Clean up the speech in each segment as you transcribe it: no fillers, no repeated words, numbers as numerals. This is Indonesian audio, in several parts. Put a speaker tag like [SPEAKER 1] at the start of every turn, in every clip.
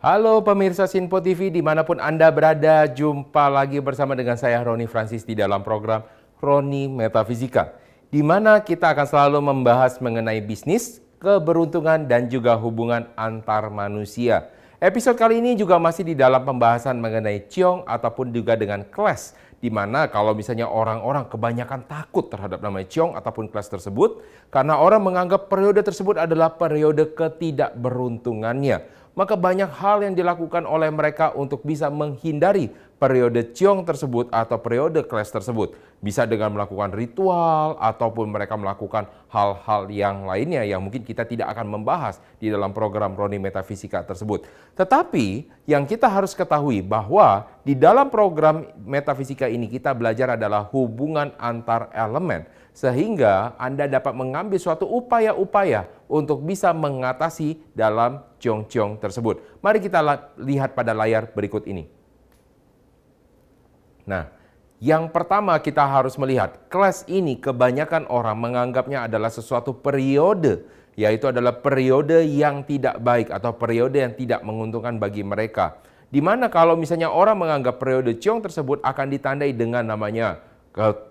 [SPEAKER 1] Halo pemirsa Sinpo TV dimanapun Anda berada, jumpa lagi bersama dengan saya Roni Francis di dalam program Roni Metafisika, di mana kita akan selalu membahas mengenai bisnis, keberuntungan, dan juga hubungan antar manusia. Episode kali ini juga masih di dalam pembahasan mengenai Ciong ataupun juga dengan Clash, di mana kalau misalnya orang-orang kebanyakan takut terhadap nama Ciong ataupun Clash tersebut, karena orang menganggap periode tersebut adalah periode ketidakberuntungannya. Maka banyak hal yang dilakukan oleh mereka untuk bisa menghindari periode Ciong tersebut atau periode Clash tersebut. Bisa dengan melakukan ritual ataupun mereka melakukan hal-hal yang lainnya yang mungkin kita tidak akan membahas di dalam program Roni Metafisika tersebut. Tetapi yang kita harus ketahui bahwa di dalam program Metafisika ini kita belajar adalah hubungan antar elemen. Sehingga Anda dapat mengambil suatu upaya-upaya untuk bisa mengatasi dalam ciong-ciong tersebut. Mari kita lihat pada layar berikut ini. Nah, yang pertama kita harus melihat, Clash ini kebanyakan orang menganggapnya adalah sesuatu periode, yaitu adalah periode yang tidak baik atau periode yang tidak menguntungkan bagi mereka. Di mana kalau misalnya orang menganggap periode ciong tersebut akan ditandai dengan namanya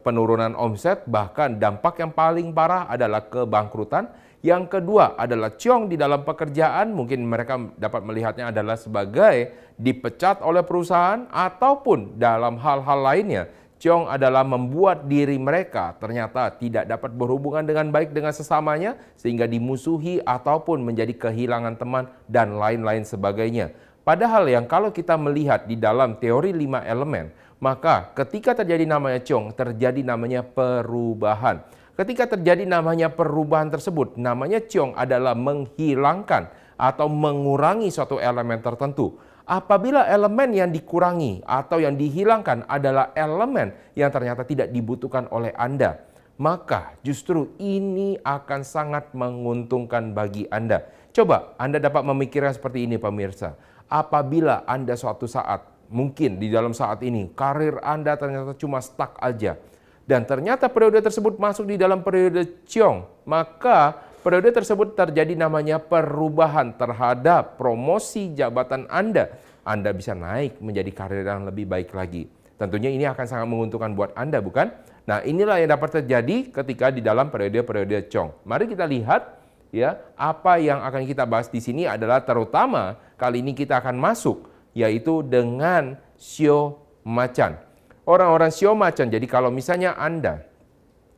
[SPEAKER 1] penurunan omset, bahkan dampak yang paling parah adalah kebangkrutan. Yang kedua adalah ciong di dalam pekerjaan, mungkin mereka dapat melihatnya adalah sebagai dipecat oleh perusahaan ataupun dalam hal-hal lainnya. Ciong adalah membuat diri mereka ternyata tidak dapat berhubungan dengan baik dengan sesamanya sehingga dimusuhi ataupun menjadi kehilangan teman dan lain-lain sebagainya. Padahal yang kalau kita melihat di dalam teori 5 elemen, maka ketika terjadi namanya ciong, terjadi namanya perubahan. Ketika terjadi namanya perubahan tersebut, namanya ciong adalah menghilangkan atau mengurangi suatu elemen tertentu. Apabila elemen yang dikurangi atau yang dihilangkan adalah elemen yang ternyata tidak dibutuhkan oleh Anda, maka justru ini akan sangat menguntungkan bagi Anda. Coba Anda dapat memikirkan seperti ini pemirsa. Apabila Anda suatu saat, mungkin di dalam saat ini, karir Anda ternyata cuma stuck aja. Dan ternyata periode tersebut masuk di dalam periode ciong. Maka periode tersebut terjadi namanya perubahan terhadap promosi jabatan Anda. Anda bisa naik menjadi karir yang lebih baik lagi. Tentunya ini akan sangat menguntungkan buat Anda, bukan? Nah, inilah yang dapat terjadi ketika di dalam periode-periode ciong. Mari kita lihat ya, apa yang akan kita bahas di sini adalah terutama kali ini kita akan masuk yaitu dengan shio macan. Orang-orang shio macan, jadi kalau misalnya Anda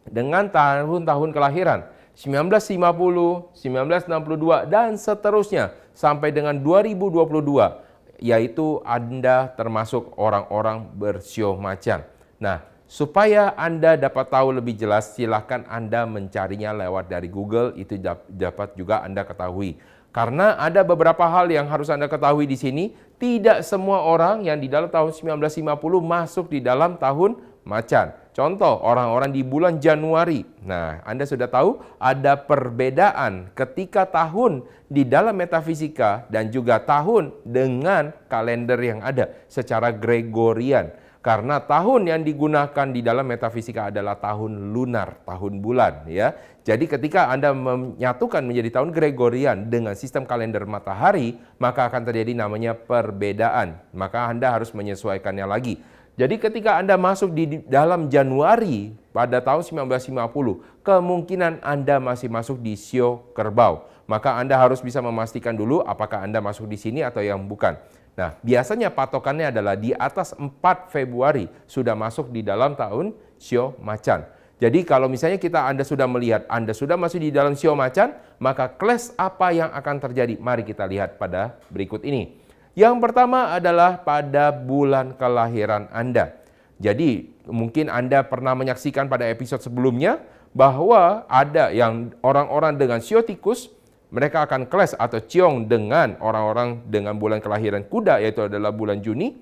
[SPEAKER 1] dengan tahun-tahun kelahiran 1950, 1962 dan seterusnya sampai dengan 2022, yaitu Anda termasuk orang-orang bersio macan. Nah, supaya Anda dapat tahu lebih jelas, silahkan Anda mencarinya lewat dari Google, itu dapat juga Anda ketahui. Karena ada beberapa hal yang harus Anda ketahui di sini, tidak semua orang yang di dalam tahun 1950 masuk di dalam tahun macan. Contoh, orang-orang di bulan Januari. Nah, Anda sudah tahu ada perbedaan ketika tahun di dalam metafisika dan juga tahun dengan kalender yang ada secara Gregorian. Karena tahun yang digunakan di dalam metafisika adalah tahun lunar, tahun bulan ya. Jadi ketika Anda menyatukan menjadi tahun Gregorian dengan sistem kalender matahari, maka akan terjadi namanya perbedaan. Maka Anda harus menyesuaikannya lagi. Jadi ketika Anda masuk di dalam Januari pada tahun 1950, kemungkinan Anda masih masuk di shio kerbau. Maka Anda harus bisa memastikan dulu apakah Anda masuk di sini atau yang bukan. Nah, biasanya patokannya adalah di atas 4 Februari sudah masuk di dalam tahun shio macan. Jadi kalau misalnya Anda sudah melihat Anda sudah masuk di dalam shio macan, maka Clash apa yang akan terjadi? Mari kita lihat pada berikut ini. Yang pertama adalah pada bulan kelahiran Anda. Jadi mungkin Anda pernah menyaksikan pada episode sebelumnya bahwa ada yang orang-orang dengan shio tikus, mereka akan clash atau ciong dengan orang-orang dengan bulan kelahiran kuda, yaitu adalah bulan Juni.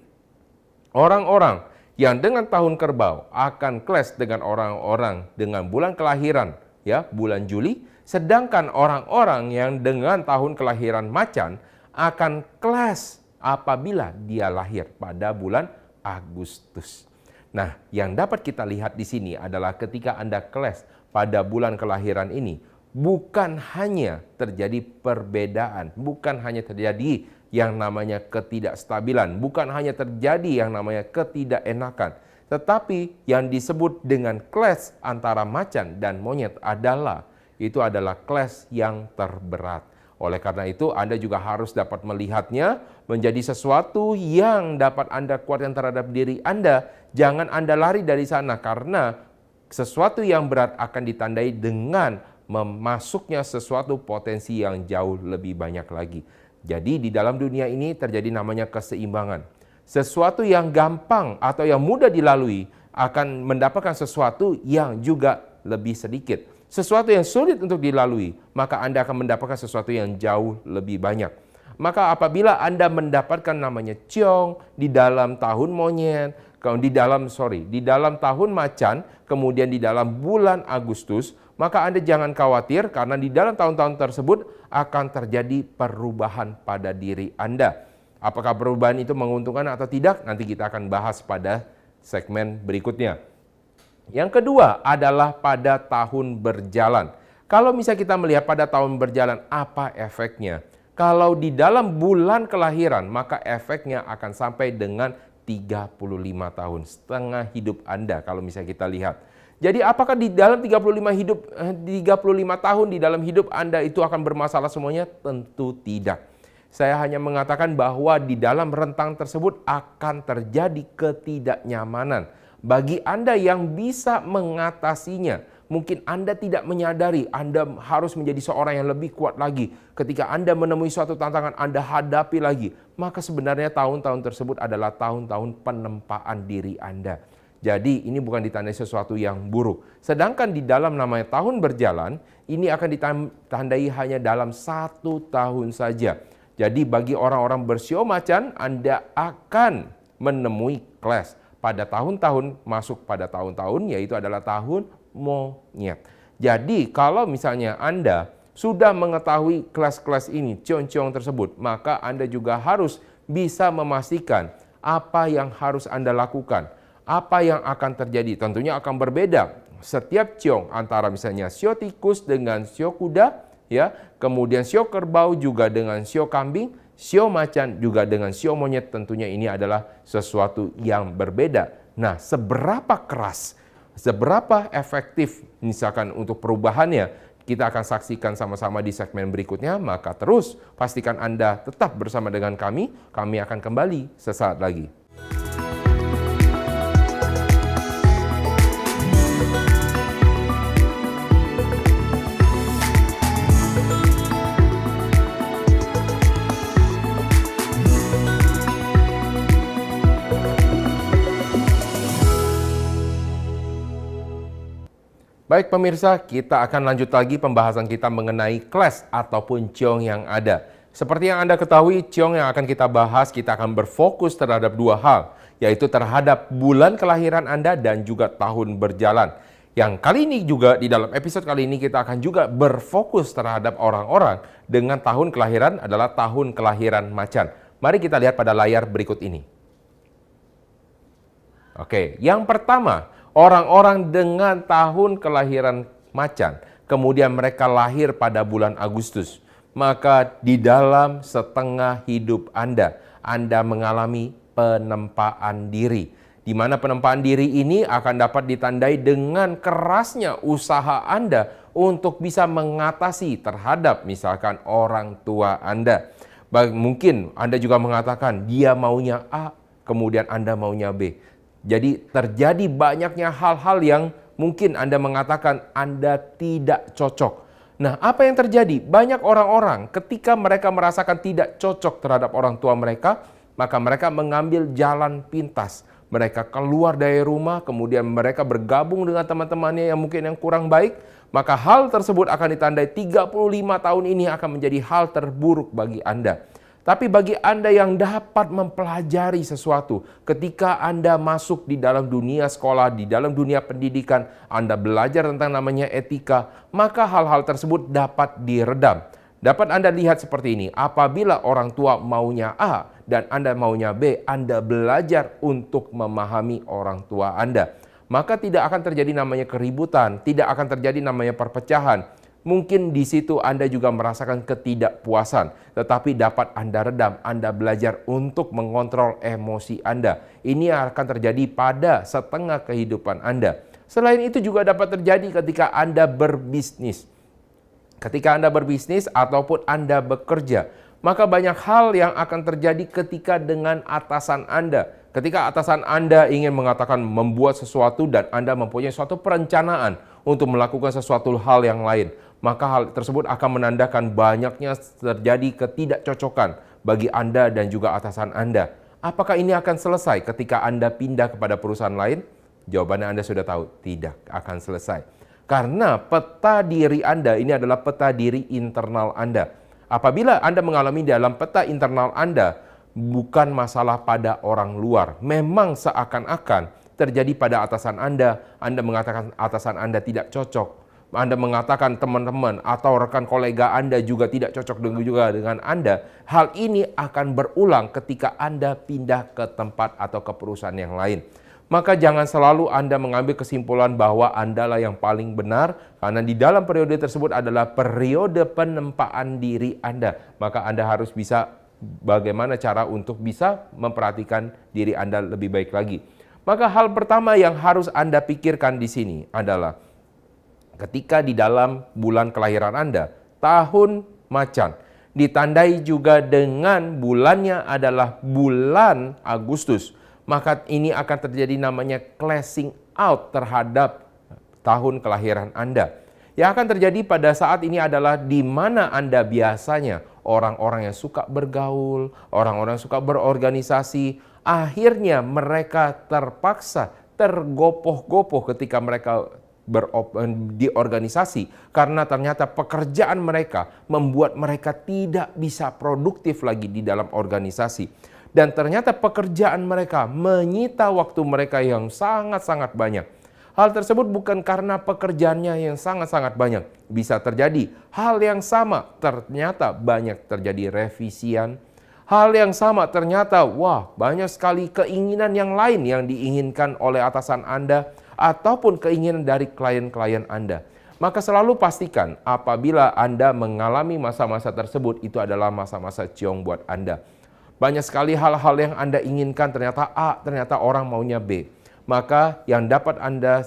[SPEAKER 1] Orang-orang yang dengan tahun kerbau akan clash dengan orang-orang dengan bulan kelahiran ya, bulan Juli. Sedangkan orang-orang yang dengan tahun kelahiran macan akan clash apabila dia lahir pada bulan Agustus. Nah, yang dapat kita lihat di sini adalah ketika Anda clash pada bulan kelahiran ini, bukan hanya terjadi perbedaan, bukan hanya terjadi yang namanya ketidakstabilan. Bukan hanya terjadi yang namanya ketidakenakan, tetapi yang disebut dengan clash antara macan dan monyet adalah clash yang terberat. Oleh karena itu, Anda juga harus dapat melihatnya menjadi sesuatu yang dapat Anda kuatkan terhadap diri Anda. Jangan Anda lari dari sana, karena sesuatu yang berat akan ditandai dengan memasuknya sesuatu potensi yang jauh lebih banyak lagi. Jadi di dalam dunia ini terjadi namanya keseimbangan. Sesuatu yang gampang atau yang mudah dilalui akan mendapatkan sesuatu yang juga lebih sedikit. Sesuatu yang sulit untuk dilalui, maka Anda akan mendapatkan sesuatu yang jauh lebih banyak. Maka apabila Anda mendapatkan namanya ciong di dalam tahun monyet, di dalam tahun macan, kemudian di dalam bulan Agustus, maka Anda jangan khawatir karena di dalam tahun-tahun tersebut akan terjadi perubahan pada diri Anda. Apakah perubahan itu menguntungkan atau tidak? Nanti kita akan bahas pada segmen berikutnya. Yang kedua adalah pada tahun berjalan. Kalau misalnya kita melihat pada tahun berjalan, apa efeknya? Kalau di dalam bulan kelahiran, maka efeknya akan sampai dengan 35 tahun, setengah hidup Anda kalau misalnya kita lihat. Jadi apakah di dalam 35 tahun di dalam hidup Anda itu akan bermasalah semuanya? Tentu tidak. Saya hanya mengatakan bahwa di dalam rentang tersebut akan terjadi ketidaknyamanan. Bagi Anda yang bisa mengatasinya, mungkin Anda tidak menyadari Anda harus menjadi seorang yang lebih kuat lagi. Ketika Anda menemui suatu tantangan, Anda hadapi lagi. Maka sebenarnya tahun-tahun tersebut adalah tahun-tahun penempaan diri Anda. Jadi ini bukan ditandai sesuatu yang buruk. Sedangkan di dalam namanya tahun berjalan, ini akan ditandai hanya dalam 1 tahun saja. Jadi bagi orang-orang bersio macan, Anda akan menemui clash pada tahun-tahun masuk pada tahun-tahun, yaitu adalah tahun monyet. Jadi kalau misalnya Anda sudah mengetahui kelas-kelas ini, ciong-ciong tersebut, maka Anda juga harus bisa memastikan apa yang harus Anda lakukan, apa yang akan terjadi. Tentunya akan berbeda setiap ciong antara misalnya sio tikus dengan sio kuda, ya, kemudian sio kerbau juga dengan sio kambing, sio macan juga dengan sio monyet. Tentunya ini adalah sesuatu yang berbeda. Nah, seberapa keras, seberapa efektif misalkan untuk perubahannya, kita akan saksikan sama-sama di segmen berikutnya. Maka terus pastikan Anda tetap bersama dengan kami. Kami akan kembali sesaat lagi. Baik pemirsa, kita akan lanjut lagi pembahasan kita mengenai clash ataupun ciong yang ada. Seperti yang Anda ketahui, ciong yang akan kita bahas, kita akan berfokus terhadap 2 hal, yaitu terhadap bulan kelahiran Anda dan juga tahun berjalan. Yang kali ini juga, di dalam episode kali ini kita akan juga berfokus terhadap orang-orang dengan tahun kelahiran adalah tahun kelahiran macan. Mari kita lihat pada layar berikut ini. Oke, yang pertama, orang-orang dengan tahun kelahiran macan, kemudian mereka lahir pada bulan Agustus, maka di dalam setengah hidup Anda mengalami penempaan diri. Di mana penempaan diri ini akan dapat ditandai dengan kerasnya usaha Anda untuk bisa mengatasi terhadap misalkan orang tua Anda. Mungkin Anda juga mengatakan dia maunya A, kemudian Anda maunya B. Jadi terjadi banyaknya hal-hal yang mungkin Anda mengatakan Anda tidak cocok. Nah, apa yang terjadi? Banyak orang-orang ketika mereka merasakan tidak cocok terhadap orang tua mereka, maka mereka mengambil jalan pintas. Mereka keluar dari rumah, kemudian mereka bergabung dengan teman-temannya yang mungkin yang kurang baik, maka hal tersebut akan ditandai 35 tahun ini akan menjadi hal terburuk bagi Anda. Tapi bagi Anda yang dapat mempelajari sesuatu, ketika Anda masuk di dalam dunia sekolah, di dalam dunia pendidikan, Anda belajar tentang namanya etika, maka hal-hal tersebut dapat diredam. Dapat Anda lihat seperti ini, apabila orang tua maunya A dan Anda maunya B, Anda belajar untuk memahami orang tua Anda. Maka tidak akan terjadi namanya keributan, tidak akan terjadi namanya perpecahan. Mungkin di situ Anda juga merasakan ketidakpuasan, tetapi dapat Anda redam. Anda belajar untuk mengontrol emosi Anda. Ini akan terjadi pada setengah kehidupan Anda. Selain itu juga dapat terjadi ketika Anda berbisnis. Ketika Anda berbisnis ataupun Anda bekerja, maka banyak hal yang akan terjadi ketika dengan atasan Anda. Ketika atasan Anda ingin mengatakan membuat sesuatu dan Anda mempunyai suatu perencanaan untuk melakukan sesuatu hal yang lain, maka hal tersebut akan menandakan banyaknya terjadi ketidakcocokan bagi Anda dan juga atasan Anda. Apakah ini akan selesai ketika Anda pindah kepada perusahaan lain? Jawabannya Anda sudah tahu, tidak akan selesai. Karena peta diri Anda ini adalah peta diri internal Anda. Apabila Anda mengalami dalam peta internal Anda, bukan masalah pada orang luar. Memang seakan-akan terjadi pada atasan Anda mengatakan atasan Anda tidak cocok. Anda mengatakan teman-teman atau rekan kolega Anda juga tidak cocok dengan Anda. Hal ini akan berulang ketika Anda pindah ke tempat atau ke perusahaan yang lain. Maka jangan selalu Anda mengambil kesimpulan bahwa Anda lah yang paling benar, karena di dalam periode tersebut adalah periode penempaan diri Anda. Maka Anda harus bisa bagaimana cara untuk bisa memperhatikan diri Anda lebih baik lagi. Maka hal pertama yang harus Anda pikirkan di sini adalah ketika di dalam bulan kelahiran Anda, tahun macan, ditandai juga dengan bulannya adalah bulan Agustus, maka ini akan terjadi namanya clashing out terhadap tahun kelahiran Anda. Yang akan terjadi pada saat ini adalah di mana Anda biasanya orang-orang yang suka bergaul, orang-orang yang suka berorganisasi, akhirnya mereka terpaksa tergopoh-gopoh ketika mereka di organisasi, karena ternyata pekerjaan mereka membuat mereka tidak bisa produktif lagi di dalam organisasi. Dan ternyata pekerjaan mereka menyita waktu mereka yang sangat-sangat banyak. Hal tersebut bukan karena pekerjaannya yang sangat-sangat banyak. Bisa terjadi hal yang sama, ternyata banyak terjadi revisian. Hal yang sama ternyata, banyak sekali keinginan yang lain yang diinginkan oleh atasan Anda ataupun keinginan dari klien-klien Anda. Maka selalu pastikan apabila Anda mengalami masa-masa tersebut, itu adalah masa-masa ciong buat Anda. Banyak sekali hal-hal yang Anda inginkan ternyata A, ternyata orang maunya B. Maka yang dapat Anda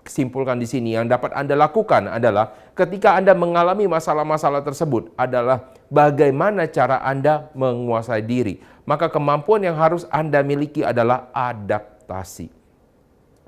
[SPEAKER 1] simpulkan di sini, yang dapat Anda lakukan adalah ketika Anda mengalami masalah-masalah tersebut adalah bagaimana cara Anda menguasai diri. Maka kemampuan yang harus Anda miliki adalah adaptasi,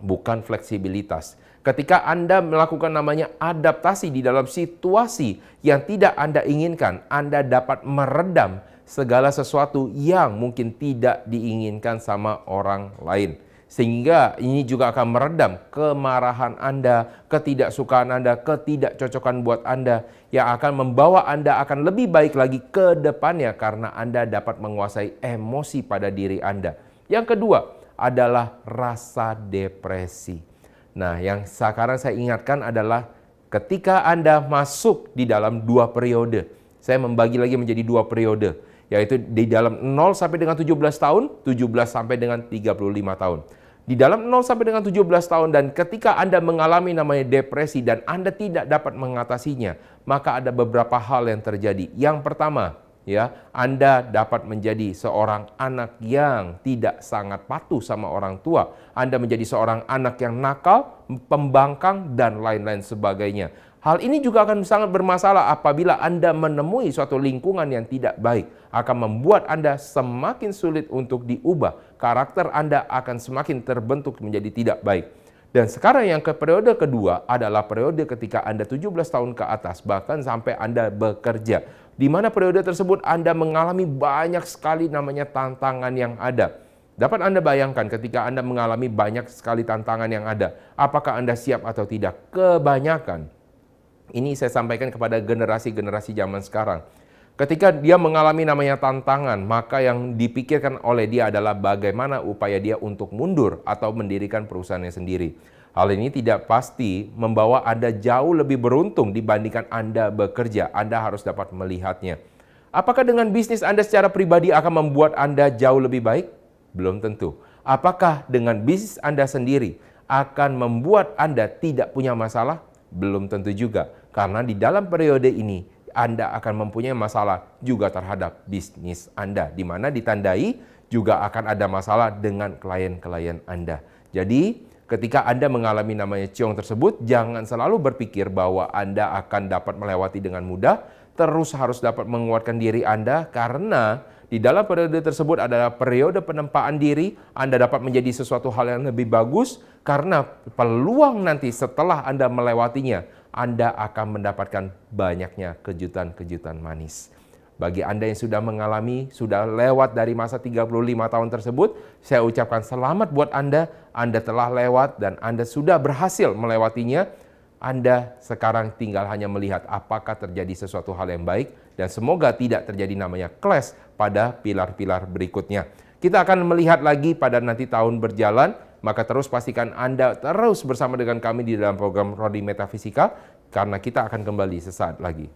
[SPEAKER 1] bukan fleksibilitas. Ketika Anda melakukan namanya adaptasi di dalam situasi yang tidak Anda inginkan, Anda dapat meredam segala sesuatu yang mungkin tidak diinginkan sama orang lain. Sehingga ini juga akan meredam kemarahan Anda, ketidaksukaan Anda, ketidakcocokan buat Anda, yang akan membawa Anda akan lebih baik lagi ke depannya karena Anda dapat menguasai emosi pada diri Anda. Yang kedua adalah rasa depresi. Nah, yang sekarang saya ingatkan adalah ketika Anda masuk di dalam dua periode. Saya membagi lagi menjadi dua periode, yaitu di dalam 0 sampai dengan 17 tahun, 17 sampai dengan 35 tahun. Di dalam 0 sampai dengan 17 tahun dan ketika Anda mengalami namanya depresi dan Anda tidak dapat mengatasinya, maka ada beberapa hal yang terjadi. Yang pertama, Anda dapat menjadi seorang anak yang tidak sangat patuh sama orang tua. Anda menjadi seorang anak yang nakal, pembangkang, dan lain-lain sebagainya. Hal ini juga akan sangat bermasalah apabila Anda menemui suatu lingkungan yang tidak baik. Akan membuat Anda semakin sulit untuk diubah. Karakter Anda akan semakin terbentuk menjadi tidak baik. Dan sekarang yang ke periode kedua adalah periode ketika Anda 17 tahun ke atas, bahkan sampai Anda bekerja. Di mana periode tersebut Anda mengalami banyak sekali namanya tantangan yang ada. Dapat Anda bayangkan ketika Anda mengalami banyak sekali tantangan yang ada, apakah Anda siap atau tidak? Kebanyakan. Ini saya sampaikan kepada generasi-generasi zaman sekarang. Ketika dia mengalami namanya tantangan, maka yang dipikirkan oleh dia adalah bagaimana upaya dia untuk mundur atau mendirikan perusahaannya sendiri. Hal ini tidak pasti membawa Anda jauh lebih beruntung dibandingkan Anda bekerja. Anda harus dapat melihatnya. Apakah dengan bisnis Anda secara pribadi akan membuat Anda jauh lebih baik? Belum tentu. Apakah dengan bisnis Anda sendiri akan membuat Anda tidak punya masalah? Belum tentu juga. Karena di dalam periode ini, Anda akan mempunyai masalah juga terhadap bisnis Anda, di mana ditandai juga akan ada masalah dengan klien-klien Anda. Jadi, ketika Anda mengalami namanya ciong tersebut, jangan selalu berpikir bahwa Anda akan dapat melewati dengan mudah, terus harus dapat menguatkan diri Anda, karena di dalam periode tersebut adalah periode penempaan diri. Anda dapat menjadi sesuatu hal yang lebih bagus, karena peluang nanti setelah Anda melewatinya, Anda akan mendapatkan banyaknya kejutan-kejutan manis. Bagi Anda yang sudah mengalami, sudah lewat dari masa 35 tahun tersebut, saya ucapkan selamat buat Anda telah lewat dan Anda sudah berhasil melewatinya. Anda sekarang tinggal hanya melihat apakah terjadi sesuatu hal yang baik, dan semoga tidak terjadi namanya clash pada pilar-pilar berikutnya. Kita akan melihat lagi pada nanti tahun berjalan, maka terus pastikan Anda terus bersama dengan kami di dalam program Rodi Metafisika, karena kita akan kembali sesaat lagi.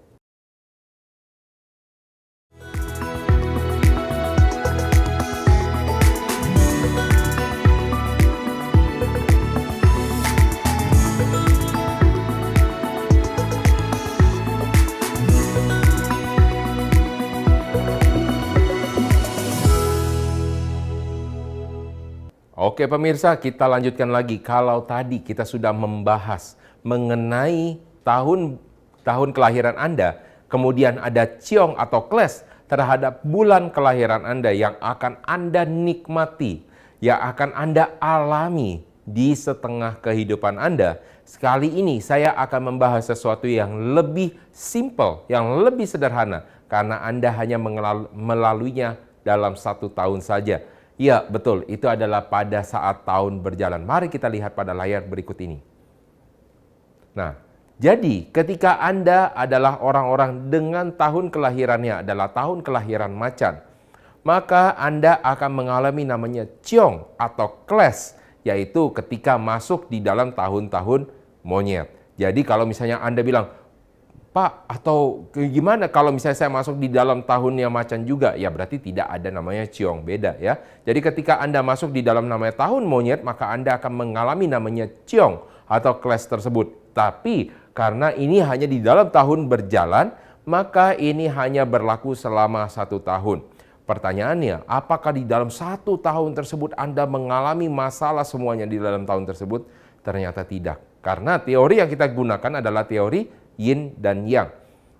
[SPEAKER 1] Oke pemirsa, kita lanjutkan lagi. Kalau tadi kita sudah membahas mengenai tahun kelahiran Anda, kemudian ada ciong atau clash terhadap bulan kelahiran Anda yang akan Anda nikmati, yang akan Anda alami di setengah kehidupan Anda. Sekali ini saya akan membahas sesuatu yang lebih simple, yang lebih sederhana, karena Anda hanya melaluinya dalam 1 tahun saja. Ya, betul. Itu adalah pada saat tahun berjalan. Mari kita lihat pada layar berikut ini. Nah, jadi ketika Anda adalah orang-orang dengan tahun kelahirannya adalah tahun kelahiran macan, maka Anda akan mengalami namanya ciong atau clash, yaitu ketika masuk di dalam tahun-tahun monyet. Jadi kalau misalnya Anda bilang, Pak, atau gimana kalau misalnya saya masuk di dalam tahunnya macan juga? Ya berarti tidak ada namanya ciong, beda ya. Jadi ketika Anda masuk di dalam namanya tahun monyet, maka Anda akan mengalami namanya ciong atau clash tersebut. Tapi karena ini hanya di dalam tahun berjalan, maka ini hanya berlaku selama 1 tahun. Pertanyaannya, apakah di dalam 1 tahun tersebut Anda mengalami masalah semuanya di dalam tahun tersebut? Ternyata tidak. Karena teori yang kita gunakan adalah teori yin dan yang.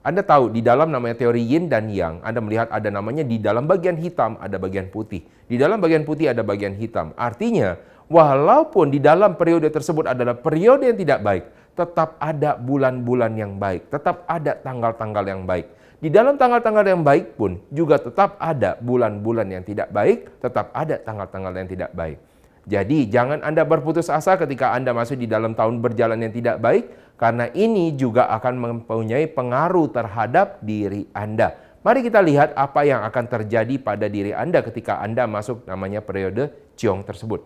[SPEAKER 1] Anda tahu di dalam namanya teori yin dan yang, Anda melihat ada namanya di dalam bagian hitam ada bagian putih. Di dalam bagian putih ada bagian hitam. Artinya, walaupun di dalam periode tersebut adalah periode yang tidak baik, tetap ada bulan-bulan yang baik, tetap ada tanggal-tanggal yang baik. Di dalam tanggal-tanggal yang baik pun juga tetap ada bulan-bulan yang tidak baik, tetap ada tanggal-tanggal yang tidak baik. Jadi jangan Anda berputus asa ketika Anda masuk di dalam tahun berjalan yang tidak baik, karena ini juga akan mempunyai pengaruh terhadap diri Anda. Mari kita lihat apa yang akan terjadi pada diri Anda ketika Anda masuk namanya periode ciong tersebut.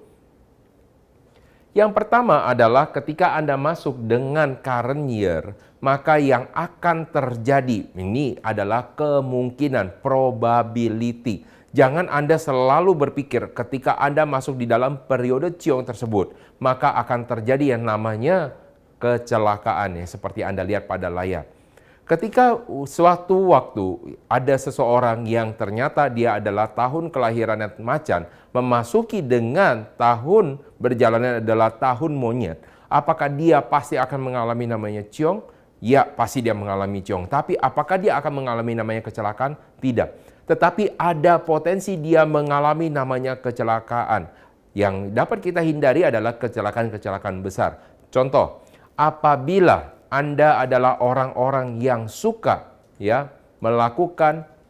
[SPEAKER 1] Yang pertama adalah ketika Anda masuk dengan current year, maka yang akan terjadi ini adalah kemungkinan, probability. Jangan Anda selalu berpikir ketika Anda masuk di dalam periode ciong tersebut, maka akan terjadi yang namanya kecelakaan, ya, seperti Anda lihat pada layar. Ketika suatu waktu ada seseorang yang ternyata dia adalah tahun kelahiran macan, memasuki dengan tahun berjalannya adalah tahun monyet, apakah dia pasti akan mengalami namanya ciong? Ya, pasti dia mengalami ciong. Tapi apakah dia akan mengalami namanya kecelakaan? Tidak. Tetapi ada potensi dia mengalami namanya kecelakaan. Yang dapat kita hindari adalah kecelakaan-kecelakaan besar. Contoh, apabila Anda adalah orang-orang yang suka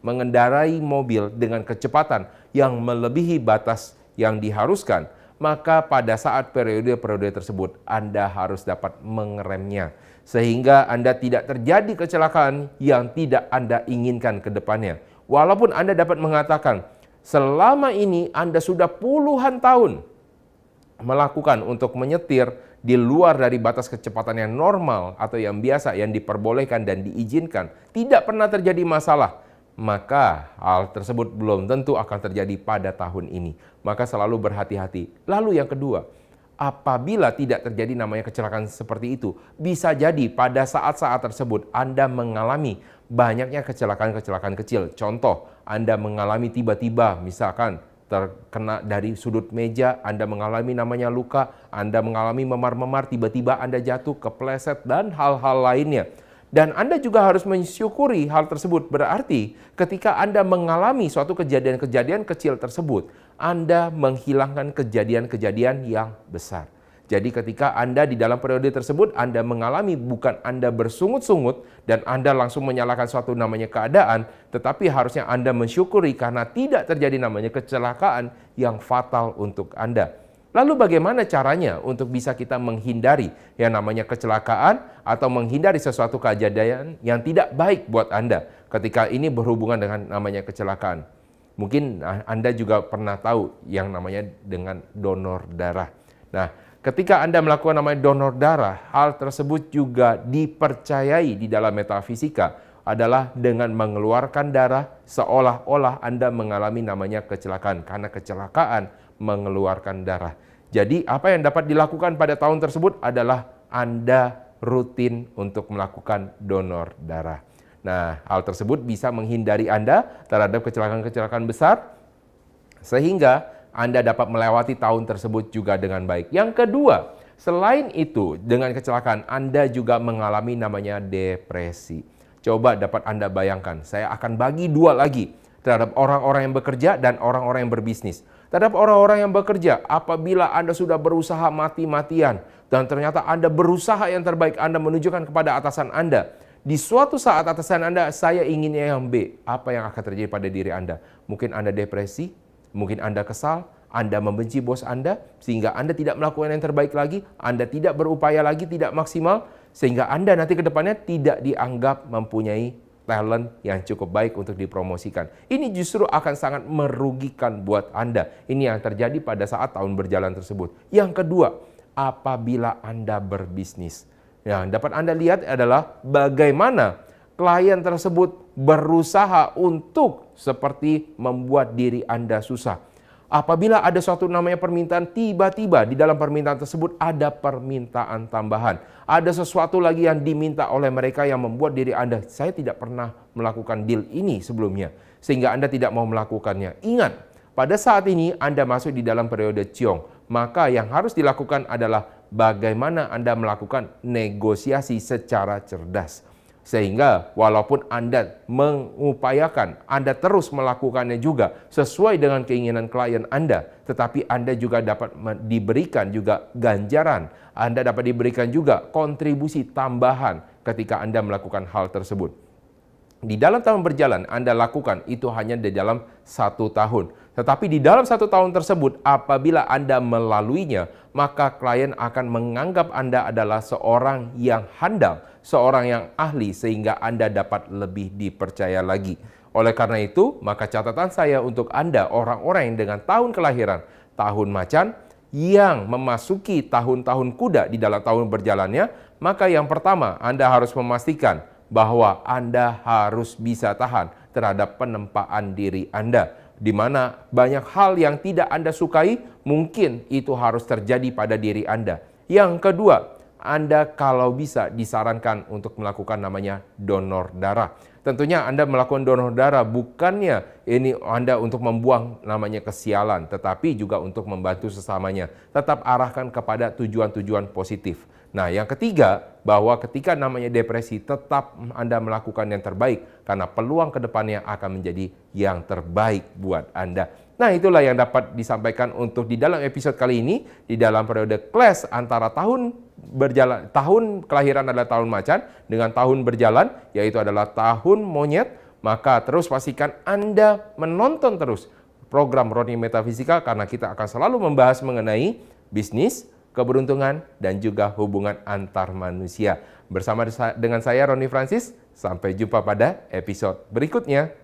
[SPEAKER 1] mengendarai mobil dengan kecepatan yang melebihi batas yang diharuskan, maka pada saat periode-periode tersebut Anda harus dapat mengeremnya, sehingga Anda tidak terjadi kecelakaan yang tidak Anda inginkan ke depannya. Walaupun Anda dapat mengatakan, selama ini Anda sudah puluhan tahun melakukan untuk menyetir di luar dari batas kecepatan yang normal atau yang biasa, yang diperbolehkan dan diizinkan, tidak pernah terjadi masalah, maka hal tersebut belum tentu akan terjadi pada tahun ini. Maka selalu berhati-hati. Lalu yang kedua, Apabila tidak terjadi namanya kecelakaan seperti itu, bisa jadi pada saat-saat tersebut Anda mengalami banyaknya kecelakaan-kecelakaan kecil. Contoh, Anda mengalami tiba-tiba misalkan terkena dari sudut meja, Anda mengalami namanya luka, Anda mengalami memar-memar, tiba-tiba Anda jatuh, kepleset, dan hal-hal lainnya. Dan Anda juga harus mensyukuri hal tersebut. Berarti ketika Anda mengalami suatu kejadian-kejadian kecil tersebut, Anda menghilangkan kejadian-kejadian yang besar. Jadi ketika Anda di dalam periode tersebut, Anda mengalami bukan Anda bersungut-sungut dan Anda langsung menyalahkan suatu namanya keadaan, tetapi harusnya Anda mensyukuri karena tidak terjadi namanya kecelakaan yang fatal untuk Anda. Lalu bagaimana caranya untuk bisa kita menghindari yang namanya kecelakaan atau menghindari sesuatu kejadian yang tidak baik buat Anda ketika ini berhubungan dengan namanya kecelakaan? Mungkin Anda juga pernah tahu yang namanya dengan donor darah. Nah, ketika Anda melakukan namanya donor darah, hal tersebut juga dipercayai di dalam metafisika adalah dengan mengeluarkan darah seolah-olah Anda mengalami namanya kecelakaan. Karena kecelakaan mengeluarkan darah. Jadi apa yang dapat dilakukan pada tahun tersebut adalah Anda rutin untuk melakukan donor darah. Nah, hal tersebut bisa menghindari Anda terhadap kecelakaan-kecelakaan besar sehingga Anda dapat melewati tahun tersebut juga dengan baik. Yang kedua, selain itu dengan kecelakaan Anda juga mengalami namanya depresi. Coba dapat Anda bayangkan, saya akan bagi dua lagi terhadap orang-orang yang bekerja dan orang-orang yang berbisnis. Terhadap orang-orang yang bekerja, apabila Anda sudah berusaha mati-matian dan ternyata Anda berusaha yang terbaik, Anda menunjukkan kepada atasan Anda, di suatu saat atasan Anda, saya inginnya yang B. Apa yang akan terjadi pada diri Anda? Mungkin Anda depresi, mungkin Anda kesal, Anda membenci bos Anda, sehingga Anda tidak melakukan yang terbaik lagi, Anda tidak berupaya lagi, tidak maksimal, sehingga Anda nanti ke depannya tidak dianggap mempunyai talent yang cukup baik untuk dipromosikan. Ini justru akan sangat merugikan buat Anda. Ini yang terjadi pada saat tahun berjalan tersebut. Yang kedua, apabila Anda berbisnis. Yang dapat Anda lihat adalah bagaimana klien tersebut berusaha untuk seperti membuat diri Anda susah. Apabila ada suatu namanya permintaan, tiba-tiba di dalam permintaan tersebut ada permintaan tambahan. Ada sesuatu lagi yang diminta oleh mereka yang membuat diri Anda, saya tidak pernah melakukan deal ini sebelumnya. Sehingga Anda tidak mau melakukannya. Ingat, pada saat ini Anda masuk di dalam periode Ciong. Maka yang harus dilakukan adalah bagaimana Anda melakukan negosiasi secara cerdas. Sehingga walaupun Anda mengupayakan, Anda terus melakukannya juga sesuai dengan keinginan klien Anda, tetapi Anda juga dapat diberikan juga ganjaran, Anda dapat diberikan juga kontribusi tambahan ketika Anda melakukan hal tersebut. Di dalam tahun berjalan Anda lakukan itu hanya di dalam 1 tahun. Tetapi di dalam 1 tahun tersebut apabila Anda melaluinya, maka klien akan menganggap Anda adalah seorang yang handal, seorang yang ahli sehingga Anda dapat lebih dipercaya lagi. Oleh karena itu, maka catatan saya untuk Anda orang-orang yang dengan tahun kelahiran tahun macan yang memasuki tahun-tahun kuda di dalam tahun berjalannya, maka yang pertama Anda harus memastikan bahwa Anda harus bisa tahan terhadap penempaan diri Anda. Di mana banyak hal yang tidak Anda sukai, mungkin itu harus terjadi pada diri Anda. Yang kedua, Anda kalau bisa disarankan untuk melakukan namanya donor darah. Tentunya Anda melakukan donor darah bukannya ini Anda untuk membuang namanya kesialan, tetapi juga untuk membantu sesamanya. Tetap arahkan kepada tujuan-tujuan positif. Nah, yang ketiga, bahwa ketika namanya depresi, tetap Anda melakukan yang terbaik karena peluang ke depannya akan menjadi yang terbaik buat Anda. Nah, itulah yang dapat disampaikan untuk di dalam episode kali ini, di dalam periode clash antara tahun kelahiran adalah tahun macan dengan tahun berjalan, yaitu adalah tahun monyet. Maka terus pastikan Anda menonton terus program Roni Metafisika karena kita akan selalu membahas mengenai bisnis, keberuntungan, dan juga hubungan antar manusia. Bersama dengan saya Roni Francis, sampai jumpa pada episode berikutnya.